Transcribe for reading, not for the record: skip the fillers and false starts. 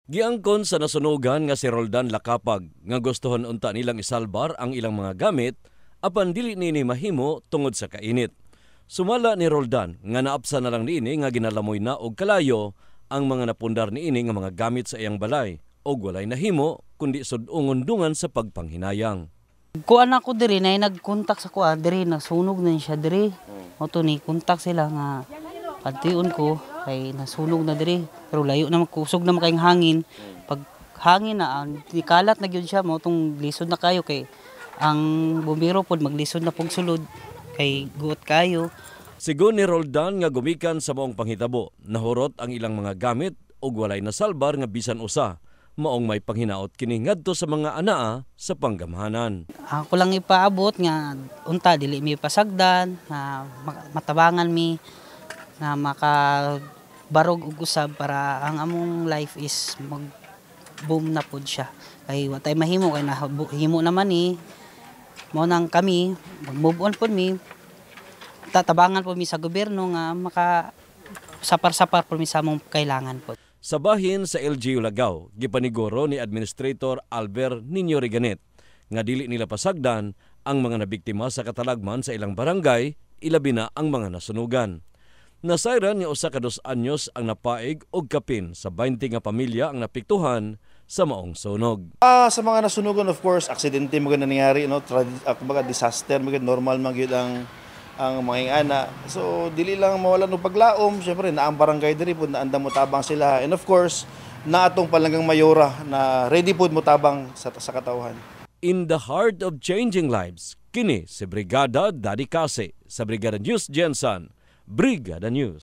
Giangkon sa nasunugan nga si Roldan Lakapag nga gustuhon unta nilang isalbar ang ilang mga gamit apan dili nini mahimo tungod sa kainit. Sumala ni Roldan nga naapsa na lang niini nga ginalamoy na og kalayo ang mga napundar niini nga mga gamit sa iyang balay og walay nahimo kundi sud-ungon dungan sa pagpanghinayang. Kuan ako diri na nagkontak sa kuan diri nasunog na siya diri. Moto ni kontak sila nga pagtuon ko kay nasunog na diri pero layo na kusog na makayong hangin. Pag hangin na nikalat na gyud siya mo tong lisod na kayo kay ang bumbero pod maglisod na pog sulod kay guot kayo. Sigon ni Roldan nga gumikan sa maong panghitabo, nahurot ang ilang mga gamit ug walay nasalbar nga bisan usa. Maong may panghinaot kini ngadto sa mga anaa sa panggamhanan. Ako lang ipaabot nga unta dili mi pasagdan na matabangan mi na makabarog og usab para ang among life is mag-boom na pod siya. Kay wa tay mahimo kay nahimo naman ni mo nang kami mag-move on pod mi. Tatabangan po mi sa gobyerno nga maka sapar-sapar po mi sa among kailangan po. Sa bahin sa LGU Lagaw, gipaniguro ni Administrator Albert Nino Reganet nga dili nila pasagdan ang mga nabiktima sa katalagman sa ilang barangay, ilabi na ang mga nasunugan. Nasayran nga usa ka 2 anyos ang napaig og kapin sa 20 nga pamilya ang napiktuhan sa maong sunog. Sa mga nasunugan, of course, aksidente mga nangyari, no? Mga disaster, mga normal magyud ang mga ana. So dili lang mawalan og paglaom, syempre na ang barangay diri pud naandam mo tabang sila. And of course, na atong palanggang mayora na ready pud mo tabang sa katawhan. In the heart of changing lives, kini si Brigada Daddy Case sa Brigada News Jensen, Brigada News.